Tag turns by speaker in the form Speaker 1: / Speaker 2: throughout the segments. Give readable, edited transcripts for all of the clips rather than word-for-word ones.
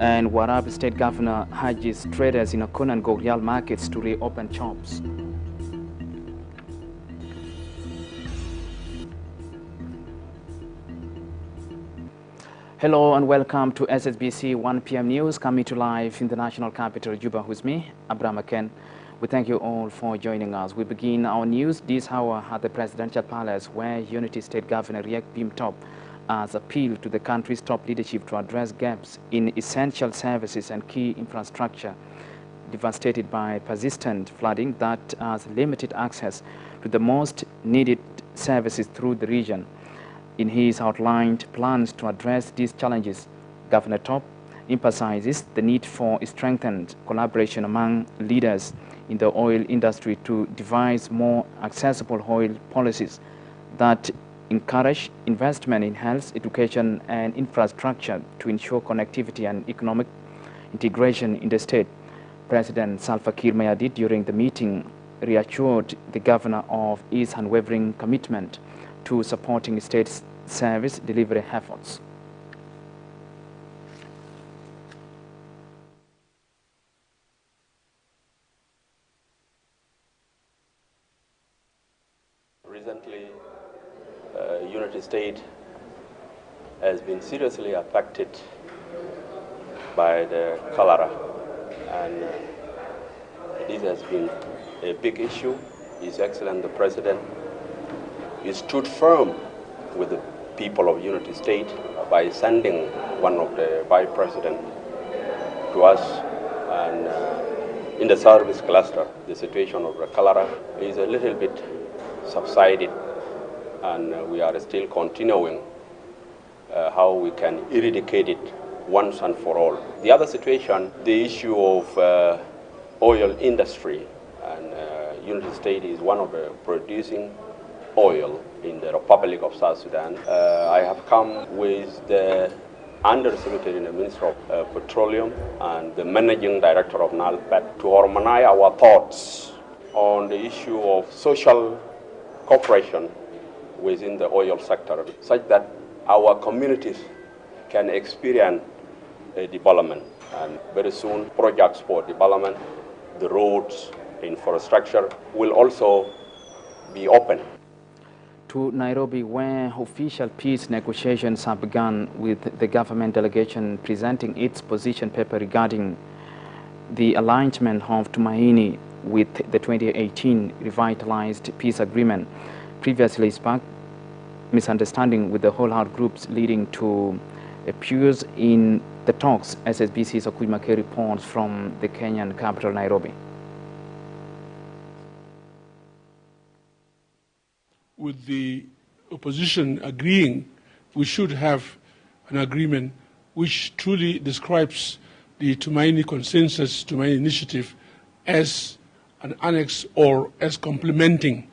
Speaker 1: And Warab State Governor urges traders in Akon and Gogyal markets to reopen shops. Hello and welcome to Ssbc 1 p.m. News, coming to live in the national capital, Juba, with me, Abraham Aken. We thank you all for joining us. We begin our news this hour at the Presidential Palace, where Unity State Governor Riek Bimtop has appealed to the country's top leadership to address gaps in essential services and key infrastructure devastated by persistent flooding that has limited access to the most needed services through the region. In his outlined plans to address these challenges, Governor Top emphasizes the need for strengthened collaboration among leaders in the oil industry to devise more accessible oil policies that encourage investment in health, education, and infrastructure to ensure connectivity and economic integration in the state. President Salva Kiir Mayardit, during the meeting, reassured the governor of his unwavering commitment to supporting state service delivery efforts.
Speaker 2: Recently, Unity State has been seriously affected by the cholera, and this has been a big issue. His Excellency the President, he stood firm with the people of Unity State by sending one of the Vice President to us, and in the service cluster, the situation of the cholera is a little bit subsided, and we are still continuing how we can eradicate it once and for all. The other situation, the issue of oil industry, and Unity State is one of the producing oil in the Republic of South Sudan. I have come with the Undersecretary in the Ministry of Petroleum and the Managing Director of NALPET to harmonize our thoughts on the issue of social cooperation within the oil sector, such that our communities can experience a development. And very soon, projects for development, the roads, infrastructure will also be open.
Speaker 1: To Nairobi, where official peace negotiations have begun, with the government delegation presenting its position paper regarding the alignment of Tumaini with the 2018 revitalized peace agreement. Previously sparked misunderstanding with the whole-heart groups, leading to a pause in the talks. Ssbc's Okuimake reports from the Kenyan capital, Nairobi.
Speaker 3: With the opposition agreeing, we should have an agreement which truly describes the Tumaini consensus, Tumaini initiative, as an annex or as complementing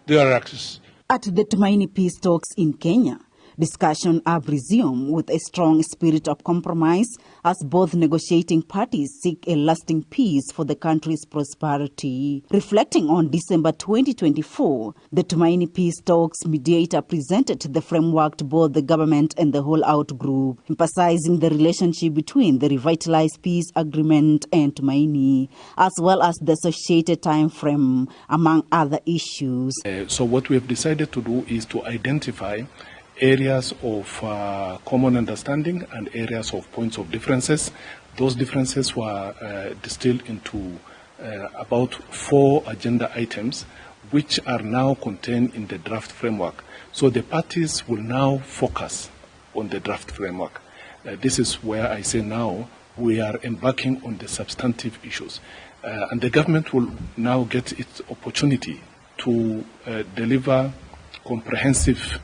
Speaker 3: the other axis.
Speaker 4: At the Tumaini peace talks in Kenya, discussion have resumed with a strong spirit of compromise as both negotiating parties seek a lasting peace for the country's prosperity. Reflecting on December 2024, the Tumaini peace talks mediator presented the framework to both the government and the whole-out group, emphasizing the relationship between the revitalized peace agreement and Tumaini, as well as the associated time frame, among other issues.
Speaker 5: So what we have decided to do is to identify areas of common understanding and areas of points of differences. Those differences were distilled into about 4 agenda items, which are now contained in the draft framework. So the parties will now focus on the draft framework. This is where I say now we are embarking on the substantive issues. And the government will now get its opportunity to deliver comprehensive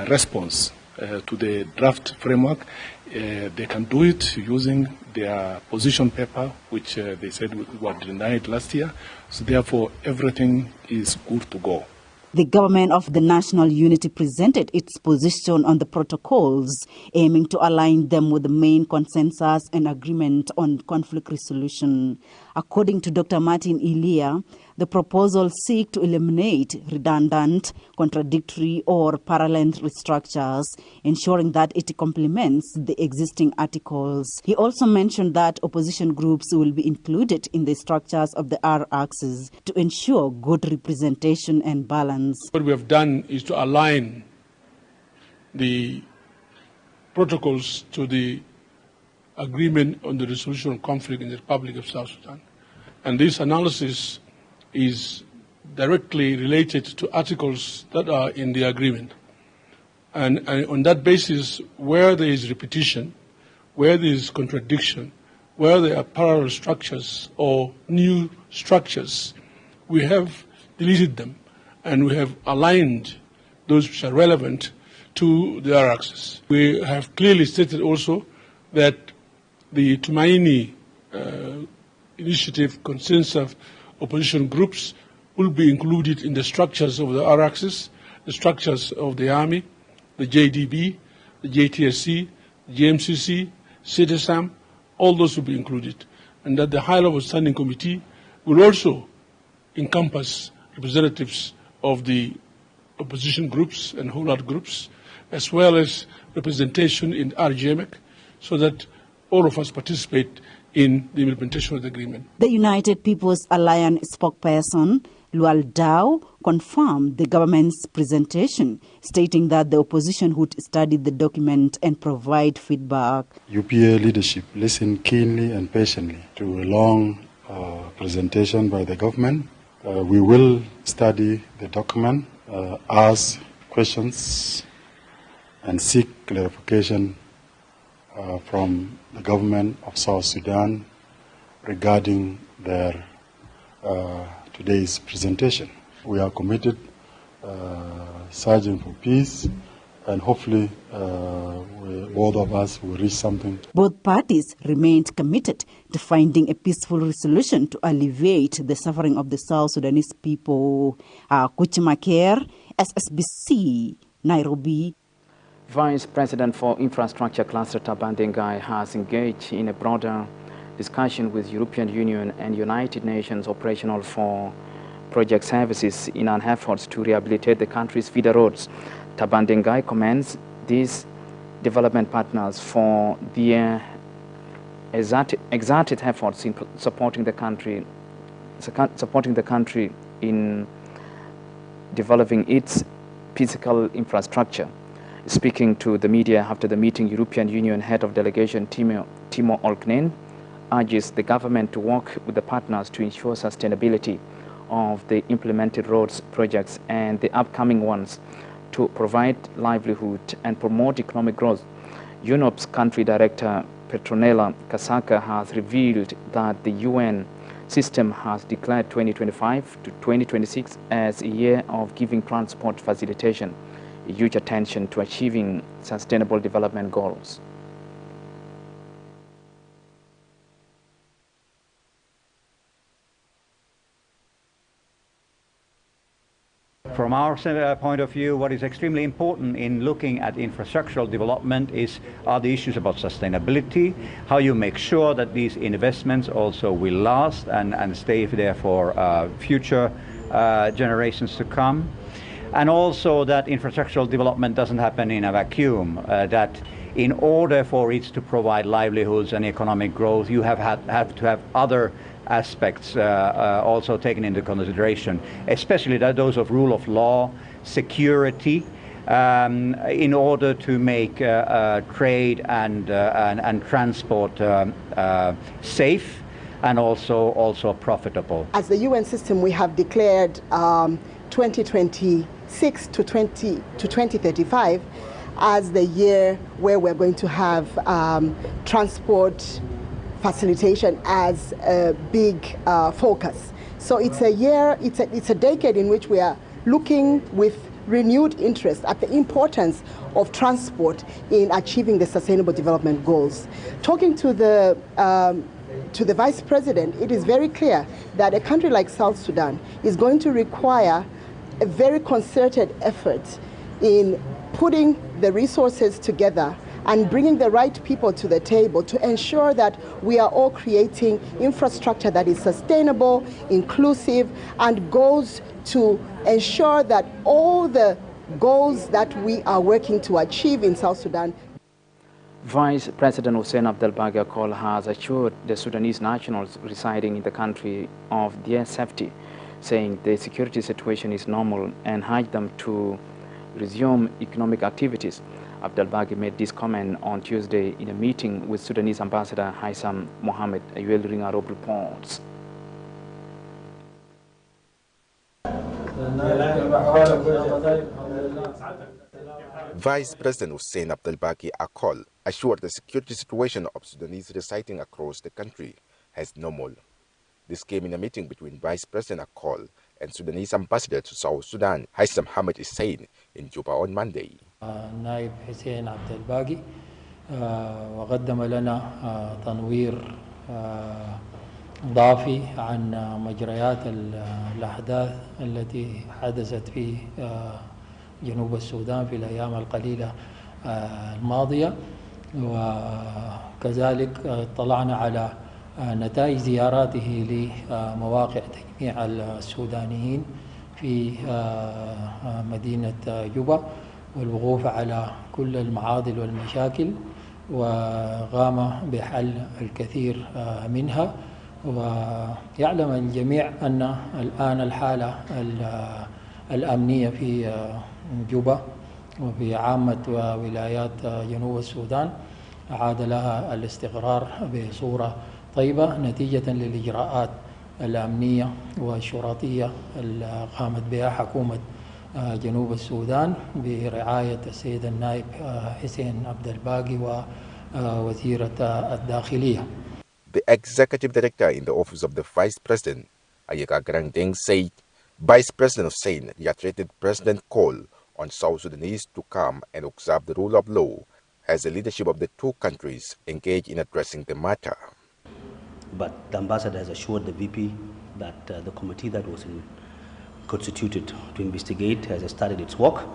Speaker 5: response to the draft framework. They can do it using their position paper, which they said were denied last year. So therefore, everything is good to go.
Speaker 4: The government of the National Unity presented its position on the protocols, aiming to align them with the main consensus and agreement on conflict resolution. According to Dr. Martin Ilia, The proposals seek to eliminate redundant, contradictory or parallel structures, ensuring that it complements the existing articles. He also mentioned that opposition groups will be included in the structures of the R-axis to ensure good representation and balance.
Speaker 3: What we have done is to align the protocols to the agreement on the resolution of conflict in the Republic of South Sudan. And this analysis is directly related to articles that are in the agreement. And on that basis, where there is repetition, where there is contradiction, where there are parallel structures or new structures, we have deleted them and we have aligned those which are relevant to the R-axis. We have clearly stated also that the Tumaini initiative consists of opposition groups will be included in the structures of the R-axis, the structures of the Army, the JDB, the JTSC, the GMCC, CITESAM, all those will be included. And that the high-level standing committee will also encompass representatives of the opposition groups and whole-lot groups, as well as representation in RGMEC, so that all of us participate in the implementation of the agreement.
Speaker 4: The United People's Alliance spokesperson, Lual Dao, confirmed the government's presentation, stating that the opposition would study the document and provide feedback.
Speaker 6: UPA leadership listened keenly and patiently to a long presentation by the government. We will study the document, ask questions, and seek clarification from the government of South Sudan regarding their today's presentation. We are committed, searching for peace, and hopefully both of us will reach something.
Speaker 4: Both parties remained committed to finding a peaceful resolution to alleviate the suffering of the South Sudanese people. Kuchimaker, Ssbc, Nairobi.
Speaker 1: Vice President for Infrastructure Cluster Tabandengai has engaged in a broader discussion with European Union and United Nations Operational for Project Services in an effort to rehabilitate the country's feeder roads. Tabandengai commends these development partners for their exerted efforts in supporting the country in developing its physical infrastructure. Speaking to the media after the meeting, European Union Head of Delegation Timo Olknen urges the government to work with the partners to ensure sustainability of the implemented roads projects and the upcoming ones to provide livelihood and promote economic growth. UNOP's country director Petronella Kasaka has revealed that the UN system has declared 2025 to 2026 as a year of giving transport facilitation huge attention to achieving sustainable development goals.
Speaker 7: From our point of view, what is extremely important in looking at infrastructural development are the issues about sustainability, how you make sure that these investments also will last and stay there for future generations to come. And also that infrastructural development doesn't happen in a vacuum, that in order for it to provide livelihoods and economic growth, you have to have other aspects also taken into consideration, especially those of rule of law, security, in order to make trade and transport safe and also profitable.
Speaker 8: As the UN system, we have declared 2026 to 2035 as the year where we're going to have transport facilitation as a big focus. So it's a year, it's a decade in which we are looking with renewed interest at the importance of transport in achieving the Sustainable Development Goals. Talking to the Vice President, it is very clear that a country like South Sudan is going to require a very concerted effort in putting the resources together and bringing the right people to the table to ensure that we are all creating infrastructure that is sustainable, inclusive, and goes to ensure that all the goals that we are working to achieve in South Sudan.
Speaker 1: Vice President Hussein Abdelbagi Akol has assured the Sudanese nationals residing in the country of their safety, saying the security situation is normal and urged them to resume economic activities. Abdelbagi made this comment on Tuesday in a meeting with Sudanese Ambassador Haitham Mohamed. Ayuel Ringarob reports.
Speaker 9: Vice President Hussein Abdelbagi Akol assured the security situation of Sudanese residing across the country as normal. This came in a meeting between Vice President Akol and Sudanese Ambassador to South Sudan, Haitham Mohamed Hussein, in Juba on Monday.
Speaker 10: النائب حسين عبد الباقي وقدم لنا تنوير ضافي عن مجريات الأحداث التي حدثت في جنوب السودان في الأيام القليلة الماضية، وكذلك اطلعنا على نتائج زياراته لمواقع تجميع السودانيين في مدينة جوبا والوقوف على كل المعاضل والمشاكل، وقام بحل الكثير منها. ويعلم الجميع أن الآن الحالة الأمنية في جوبا وفي عامة ولايات جنوب السودان عاد لها الاستقرار بصورة طيبة نتيجة للإجراءات الأمنية والشرطية اللي قامت بها حكومة جنوب السودان برعاية السيد النائب حسين عبد الباقي ووزيرة الداخلية.
Speaker 9: The executive director in the office of the Vice President, Ayeka Grandeng, said Vice President Hussein reiterated President call on South Sudanese to come and observe the rule of law as the leadership of the two countries engage in addressing the matter.
Speaker 11: But the ambassador has assured the VP that the committee that was constituted to investigate has started its work,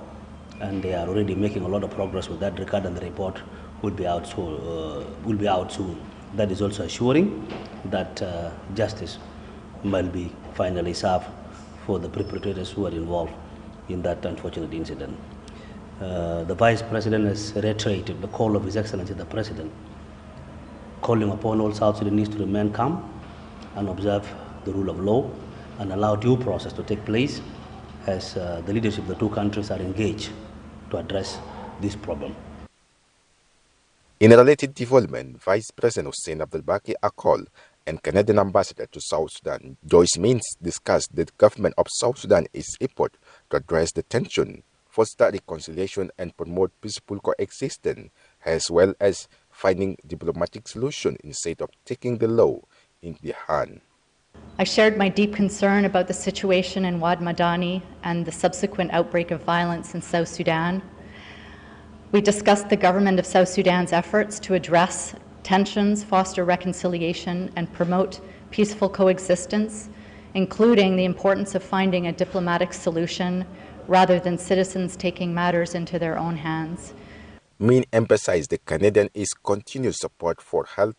Speaker 11: and they are already making a lot of progress with that regard, and the report will be out soon. That is also assuring that justice will be finally served for the perpetrators who are involved in that unfortunate incident. The Vice President has reiterated the call of His Excellency the President, calling upon all South Sudanese to remain calm and observe the rule of law and allow due process to take place as the leadership of the two countries are engaged to address this problem.
Speaker 9: In a related development, Vice President Hussein Abdelbagi Akol and Canadian Ambassador to South Sudan, Joyce Means, discussed the government of South Sudan its effort to address the tension, foster reconciliation and promote peaceful coexistence, as well as finding diplomatic solution instead of taking the law in their hand.
Speaker 12: I shared my deep concern about the situation in Wad Madani and the subsequent outbreak of violence in South Sudan. We discussed the government of South Sudan's efforts to address tensions, foster reconciliation, and promote peaceful coexistence, including the importance of finding a diplomatic solution rather than citizens taking matters into their own hands.
Speaker 9: Min emphasized the Canadians' continued support for health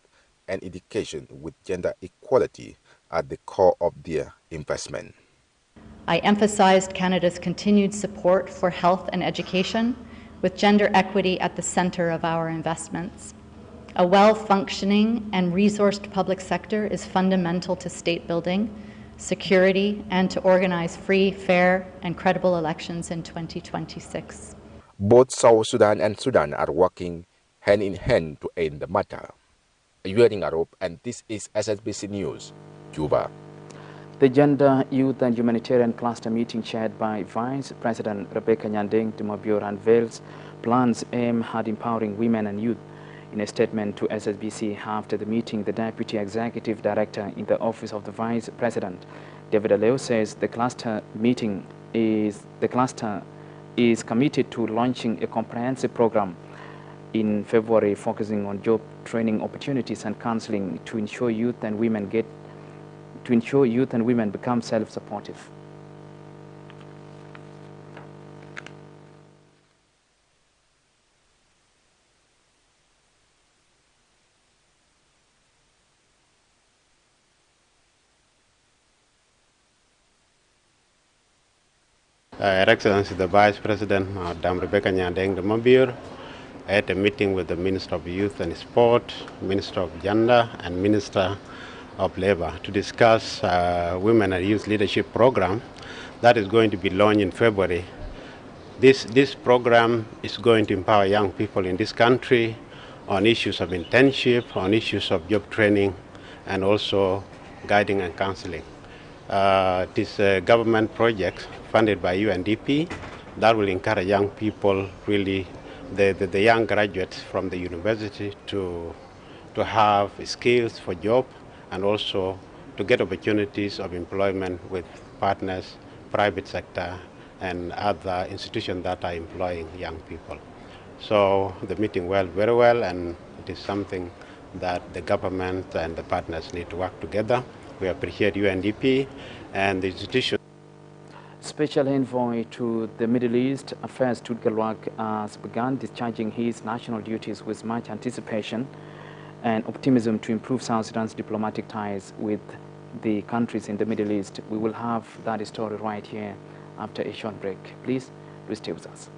Speaker 9: and education with gender equality at the core of their investment.
Speaker 12: I emphasized Canada's continued support for health and education, with gender equity at the center of our investments. A well-functioning and resourced public sector is fundamental to state building, security, and to organize free, fair, and credible elections in 2026.
Speaker 9: Both South Sudan and Sudan are working hand in hand to end the matter. You're Arab, and this is Ssbc News, Juba.
Speaker 1: The Gender, Youth and Humanitarian Cluster meeting chaired by Vice President Rebecca Nyandeng Tumabur unveils plans aimed at empowering women and youth. In a statement to Ssbc after the meeting, the Deputy Executive Director in the Office of the Vice President, David Aleo, says the cluster is committed to launching a comprehensive program in February focusing on job training opportunities and counseling to ensure youth and women become self-supportive.
Speaker 13: Her Excellency the Vice President, Madam Rebecca Nyandeng de Mabir, at a meeting with the Minister of Youth and Sport, Minister of Gender, and Minister of Labor to discuss Women and Youth Leadership Program that is going to be launched in February. This program is going to empower young people in this country on issues of internship, on issues of job training, and also guiding and counseling. It is a government project funded by UNDP that will encourage young people, really the young graduates from the university to have skills for job and also to get opportunities of employment with partners, private sector, and other institutions that are employing young people. So the meeting went very well, and it is something that the government and the partners need to work together. We appreciate UNDP and the institution.
Speaker 1: Special envoy to the Middle East Affairs Tut Galwak has begun discharging his national duties with much anticipation and optimism to improve South Sudan's diplomatic ties with the countries in the Middle East. We will have that story right here after a short break. Please stay with us.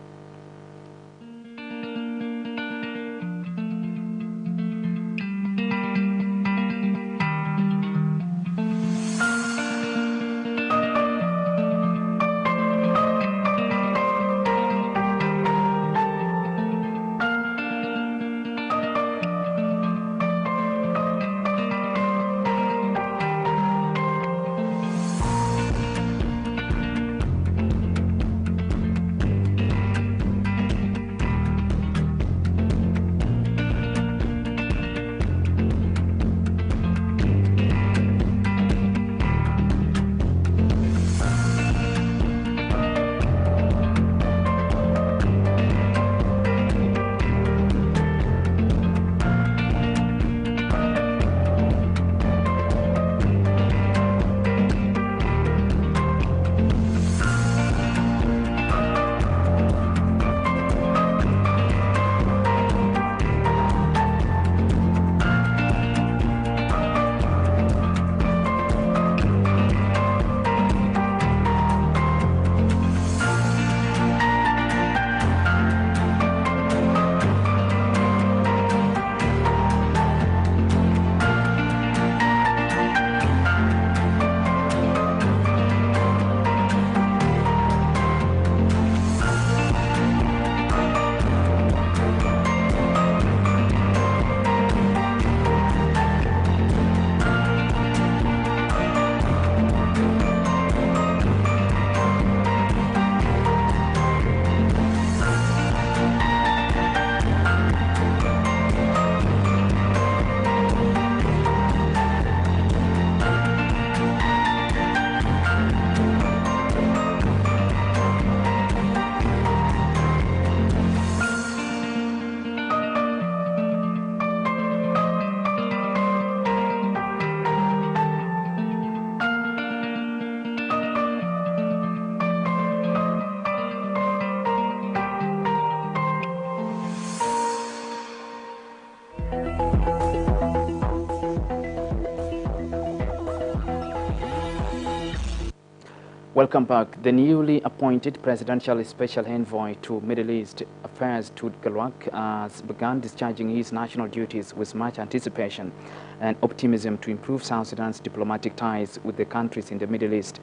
Speaker 1: Welcome back. The newly appointed Presidential Special Envoy to Middle East Affairs Tut Galwak has begun discharging his national duties with much anticipation and optimism to improve South Sudan's diplomatic ties with the countries in the Middle East.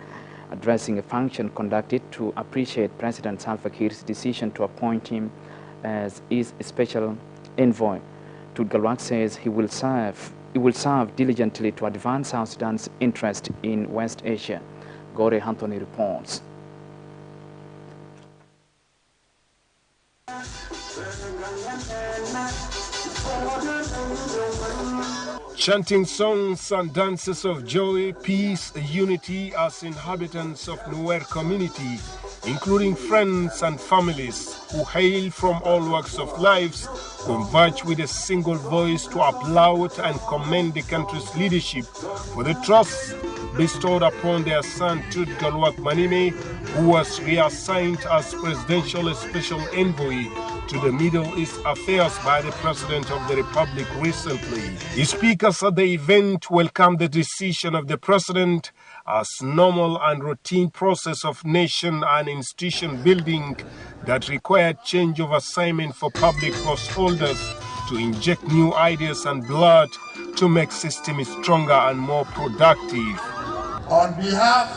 Speaker 1: Addressing a function conducted to appreciate President Salva Kiir's decision to appoint him as his special envoy, Tut Galwak says he will serve diligently to advance South Sudan's interest in West Asia. Gore Anthony reports.
Speaker 14: Chanting songs and dances of joy, peace, unity as inhabitants of Nuer community, including friends and families who hail from all walks of lives, converge with a single voice to applaud and commend the country's leadership for the trust bestowed upon their son Tut Galwak Manime, who was reassigned as Presidential Special Envoy to the Middle East Affairs by the President of the Republic recently. The speakers at the event welcomed the decision of the President as normal and routine process of nation and institution building that required change of assignment for public post holders to inject new ideas and blood to make systems stronger and more productive.
Speaker 15: On behalf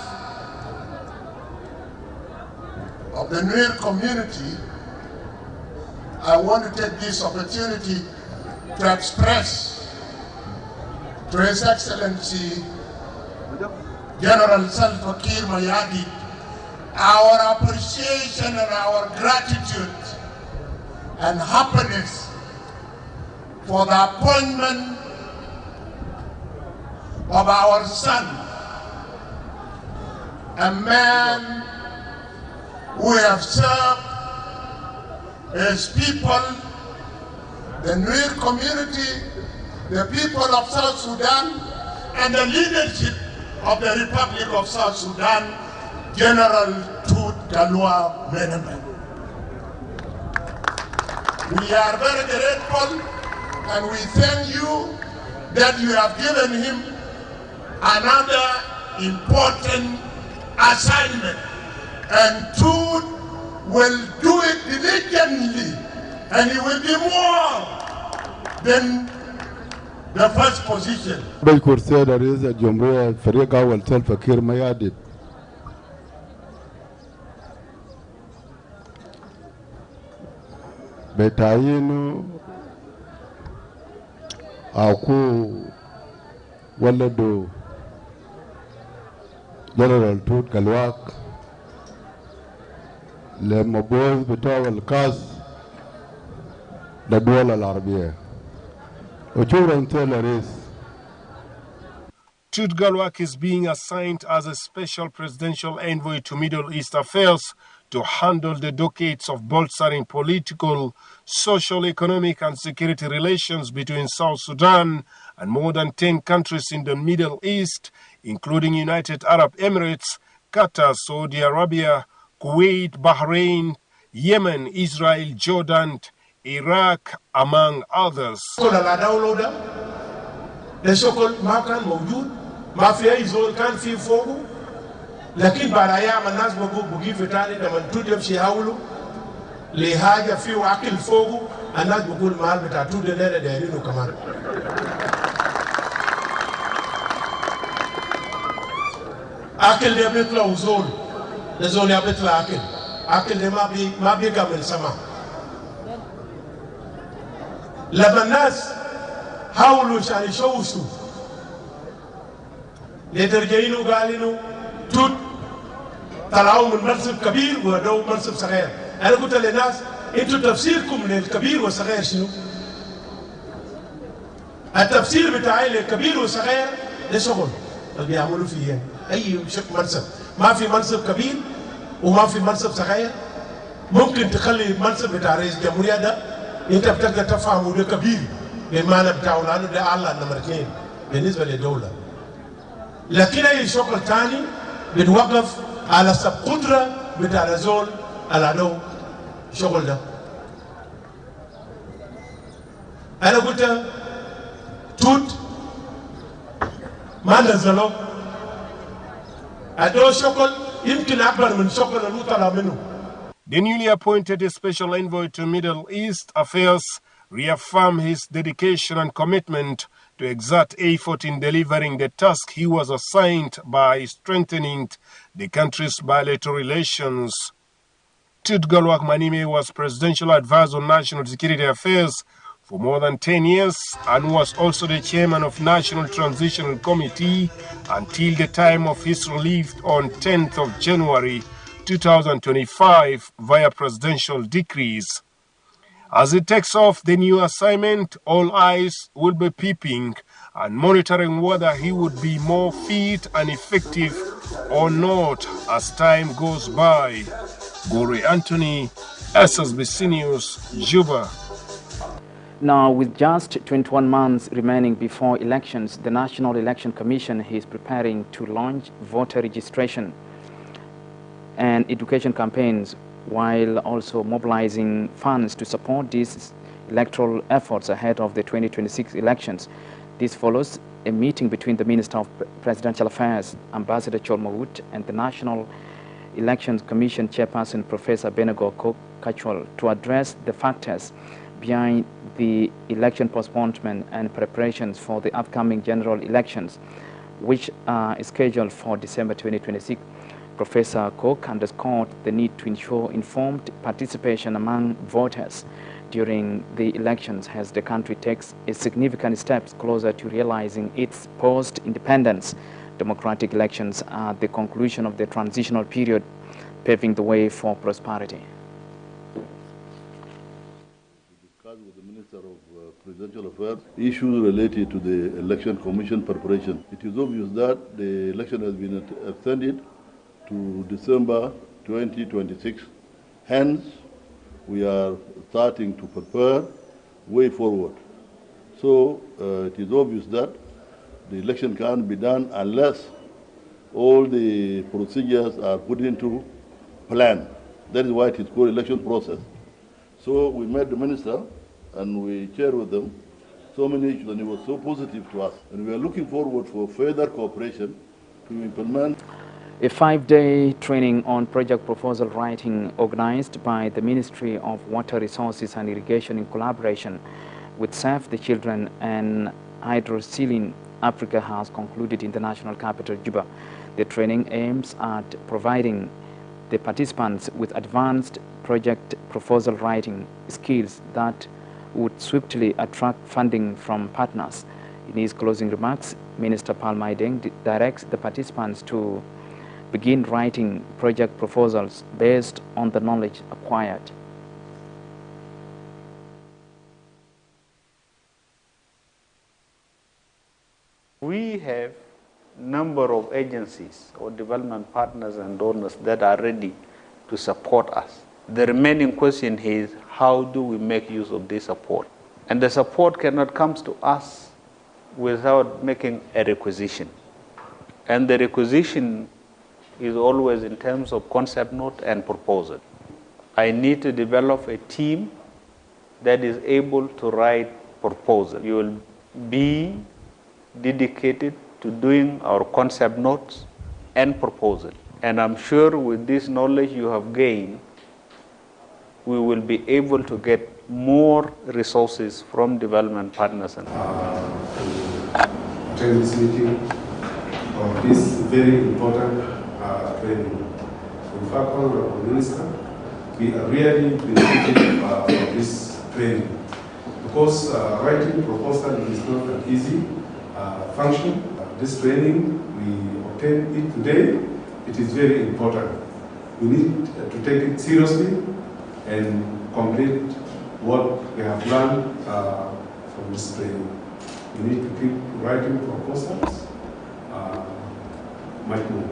Speaker 15: of the Nuer community, I want to take this opportunity to express to His Excellency General Salva Kiir Mayardit our appreciation and our gratitude and happiness for the appointment of our son, a man who have served his people, the Nuer community, the people of South Sudan, and the leadership of the Republic of South Sudan, General Tut Galua Menemen. We are very grateful and we thank you that you have given him another important assignment, and Tut will do it diligently, and he will be more than the first position.
Speaker 16: بالكرسي رئيس الجمهورية فريق أول سلفا كير ميادت بتعيينه أكو ولده جنرال توت كالواك لمبوظ بتاع الكاس للدول العربية.
Speaker 14: Tut Galwak is being assigned as a special presidential envoy to Middle East affairs to handle the decades of bolstering political, social, economic, and security relations between South Sudan and more than 10 countries in the Middle East, including United Arab Emirates, Qatar, Saudi Arabia, Kuwait, Bahrain, Yemen, Israel, Jordan, Iraq, among others.
Speaker 15: لكن بعد أيام الناس بقي في تاني لما تودم شيء لحاجة فيه أكل فوقه الناس بقول مال بتاع تودم لنا دايرينه كمان. أكل ده بيطلع وزول، الزول ده بيطلع أكل ده ما بيقام السماء. لما الناس حاولوا عشان يشوشوا لدرجينه قالينه توت طلعوا من منصب كبير ودوا منصب صغير. أنا قلت للناس أنتوا تفسيركم للكبير والصغير شنو؟ التفسير بتاعي للكبير والصغير ده شغل اللي بيعملوا فيه أي منصب. ما في منصب كبير وما في منصب صغير. ممكن تخلي المنصب بتاع رئيس الجمهورية ده أنت بتقدر تفهمه ده كبير بالمعنى بتاعه لأنه ده أعلى نمرة 2 بالنسبة للدولة. لكن أي شغل ثاني بنوقف على سب قدرة بتاع الزول العدو شغل ده. أنا قلت توت ما نزلوا أدو شغل يمكن أكبر من شغل اللي طلع منه.
Speaker 14: The newly appointed special envoy to Middle East affairs reaffirmed his dedication and commitment to exert effort in delivering the task he was assigned by strengthening the country's bilateral relations. Tut Galwak Manime was presidential advisor on national security affairs for more than 10 years and was also the chairman of National Transitional Committee until the time of his relief on 10th of January 2025 via presidential decrees. As he takes off the new assignment, all eyes will be peeping and monitoring whether he would be more fit and effective or not as time goes by. Gore Anthony, Ssbc News, Juba.
Speaker 1: Now, with just 21 months remaining before elections, the National Election Commission is preparing to launch voter registration and education campaigns, while also mobilizing funds to support these electoral efforts ahead of the 2026 elections. This follows a meeting between the Minister of Presidential Affairs, Ambassador Cholmawut, and the National Elections Commission Chairperson, Professor Benego Kachwal, to address the factors behind the election postponement and preparations for the upcoming general elections, which are scheduled for December 2026. Professor Cook underscored the need to ensure informed participation among voters during the elections as the country takes a significant steps closer to realizing its post-independence democratic elections at the conclusion of the transitional period, paving the way for prosperity.
Speaker 17: Discuss with the Minister of Presidential Affairs issues related to the Election Commission preparation. It is obvious that the election has been extended to December 2026. Hence, we are starting to prepare way forward. So it is obvious that the election can't be done unless all the procedures are put into plan. That is why it is called election process. So we met the minister and we shared with them so many issues, and it was so positive to us. And we are looking forward for further cooperation to implement.
Speaker 1: A 5-day training on project proposal writing organized by the Ministry of Water Resources and Irrigation in collaboration with Save the Children and Hydrosealing Africa has concluded in the national capital, Juba. The training aims at providing the participants with advanced project proposal writing skills that would swiftly attract funding from partners. In his closing remarks, Minister Palmaideng directs the participants to begin writing project proposals based on the knowledge acquired.
Speaker 18: We have a number of agencies or development partners and donors that are ready to support us. The remaining question is, how do we make use of this support? And the support cannot come to us without making a requisition. And the requisition is always in terms of concept note and proposal. I need to develop a team that is able to write proposal. You will be dedicated to doing our concept notes and proposal. And I'm sure with this knowledge you have gained, we will be able to get more resources from development partners.
Speaker 19: To attend this meeting of this very important training. In fact, Honorable Minister, we are really benefiting from this training because writing proposal is not an easy function. This training, we obtained it today. It is very important. We need to take it seriously and complete what we have learned from this training. We need to keep writing proposals.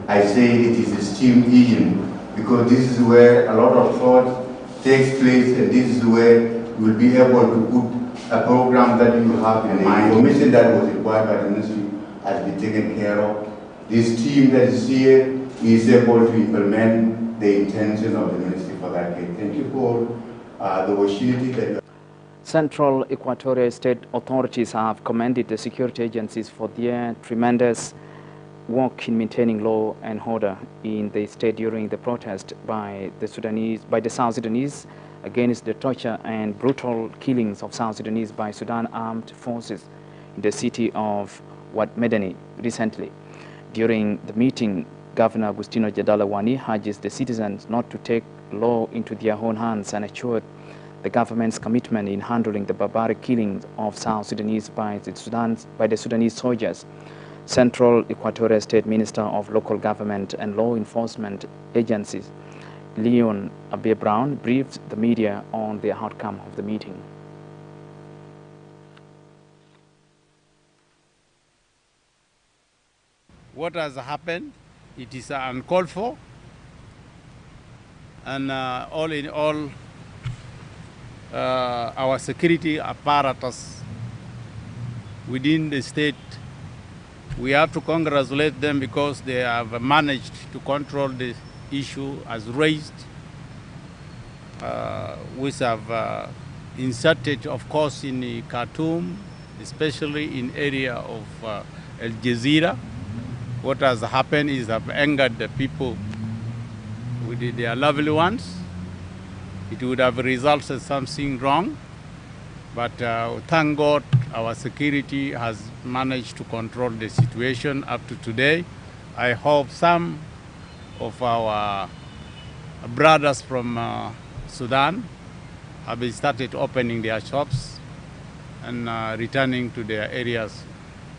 Speaker 20: I say it is a steam engine because this is where a lot of thought takes place, and this is where you will be able to put a program that you have in mind. The information that was required by the ministry has been taken care of. This team that is here is able to implement the intention of the ministry for that case. Thank you for the opportunity that you.
Speaker 1: Central Equatoria state authorities have commended the security agencies for their tremendous work in maintaining law and order in the state during the protest by the South Sudanese against the torture and brutal killings of South Sudanese by Sudan armed forces in the city of Wat Medani recently. During the meeting, Governor Agustino Jadalawani urges the citizens not to take law into their own hands and assured the government's commitment in handling the barbaric killings of South Sudanese by the Sudanese soldiers. Central Equatoria State Minister of Local Government and Law Enforcement Agencies, Leon Abe Brown, briefed the media on the outcome of the meeting.
Speaker 21: What has happened, it is uncalled for, and all in all, our security apparatus within the state, we have to congratulate them because they have managed to control the issue as raised, which have inserted, of course, in Khartoum, especially in area of Al Jazeera. What has happened is have angered the people with their lovely ones. It would have resulted in something wrong, but thank God our security has managed to control the situation up to today. I hope some of our brothers from Sudan have started opening their shops and returning to their areas.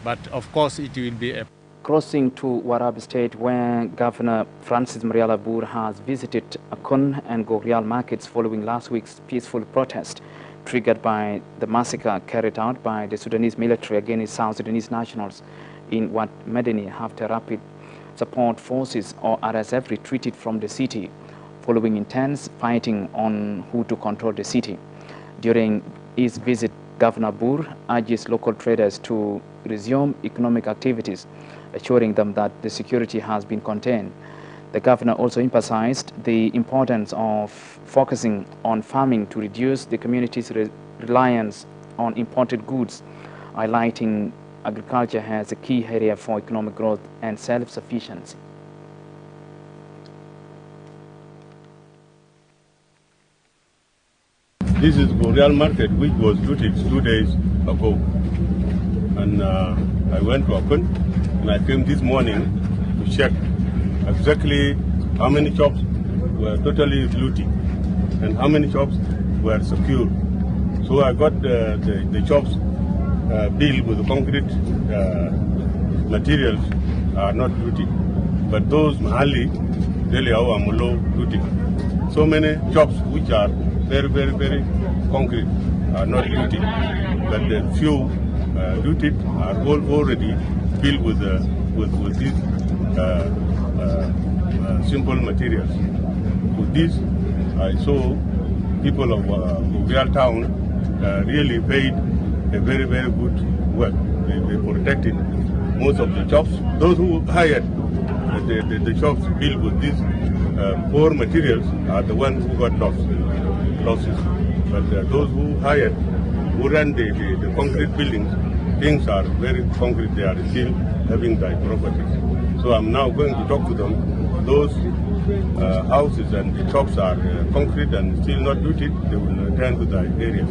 Speaker 21: But of course, it will be a
Speaker 1: Crossing to Warab State, where Governor Francis Mariala Bour has visited Akun and Gorial markets following last week's peaceful protest triggered by the massacre carried out by the Sudanese military against South Sudanese nationals in Wad Medani after Rapid Support Forces or RSF retreated from the city following intense fighting on who to control the city. During his visit, Governor Bour urges local traders to resume economic activities, assuring them that the security has been contained. The governor also emphasized the importance of focusing on farming to reduce the community's reliance on imported goods, highlighting agriculture as a key area for economic growth and self-sufficiency.
Speaker 2: This is Gorial market, which was looted 2 days ago. And I went to Akun, and I came this morning to check exactly how many shops were totally looted and how many shops were secured. So I got the shops built with concrete materials are not looted, but those Mahali, really our Mulo looted. So many shops which are very concrete are not looted, but the few looted are all already built with these simple materials. With this, I saw people of Gorial town really paid a very good work. They protected most of the shops. Those who hired the shops built with these poor materials are the ones who got losses. But those who hired, who ran the concrete buildings, things are very concrete. They are still having their properties. So I'm now going to talk to them. Those houses and the shops are concrete and still not looted. They will return to their areas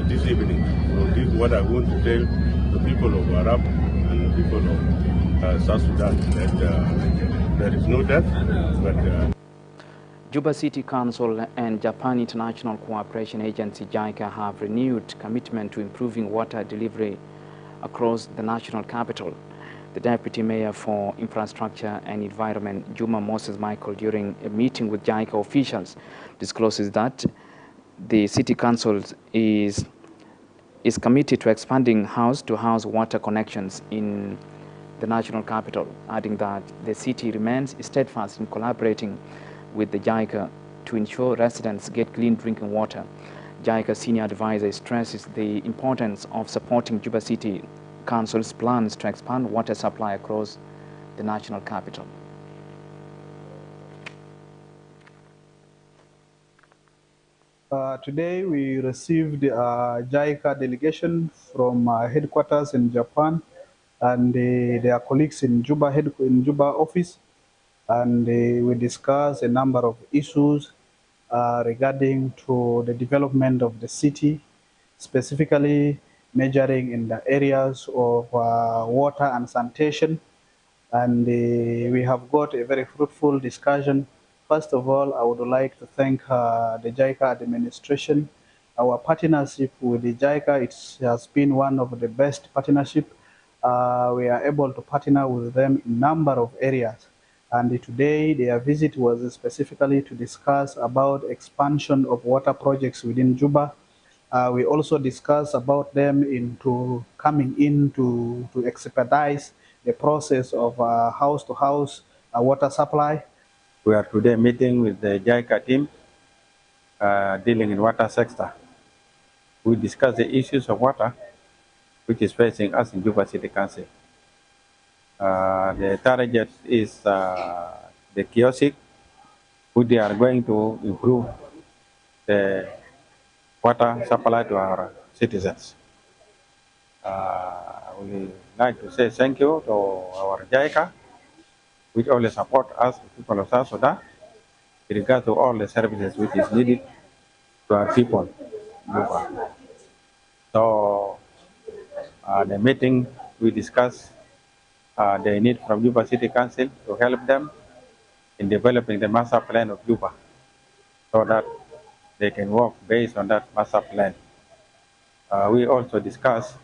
Speaker 2: this evening. So this is what I want to tell the people of Warab and the people of South Sudan, that there is no death, but
Speaker 1: Juba City Council and Japan International Cooperation Agency JICA have renewed commitment to improving water delivery across the national capital. The Deputy Mayor for Infrastructure and Environment, Juma Moses Michael, during a meeting with JICA officials, discloses that the City Council is committed to expanding house-to-house water connections in the national capital, adding that the city remains steadfast in collaborating with the JICA to ensure residents get clean drinking water. JICA senior advisor stresses the importance of supporting Juba City Council's plans to expand water supply across the national capital.
Speaker 22: Today we received a JICA delegation from headquarters in Japan and their colleagues in Juba office, and we discussed a number of issues regarding to the development of the city, specifically measuring in the areas of water and sanitation. And we have got a very fruitful discussion. First of all, I would like to thank the JICA administration. Our partnership with the JICA, it has been one of the best partnerships. We are able to partner with them in a number of areas. And today, their visit was specifically to discuss about expansion of water projects within Juba. We also discussed about them coming in to expedite the process of house-to-house water supply.
Speaker 23: We are today meeting with the JICA team dealing in water sector. We discussed the issues of water which is facing us in Juba City Council. The target is the kiosk, which they are going to improve the water supply to our citizens. We like to say thank you to our JICA, which always support us, the people of South Sudan, with regard to all the services which is needed to our people. So the meeting, we discussed the need from Juba City Council to help them in developing the master plan of Juba so that they can work based on that master plan. We also discussed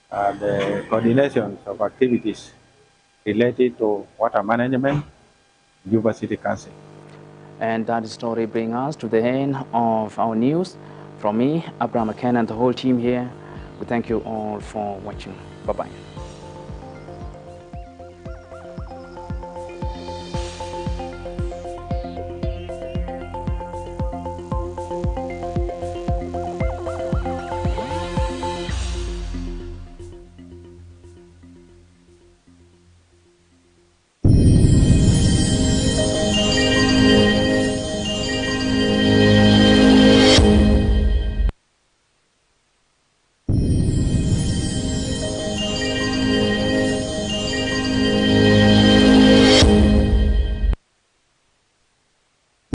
Speaker 23: the coordination of activities related to water management, Juba City Council.
Speaker 1: And that story brings us to the end of our news. From me, Abraham McKen, and the whole team here, we thank you all for watching. Bye-bye.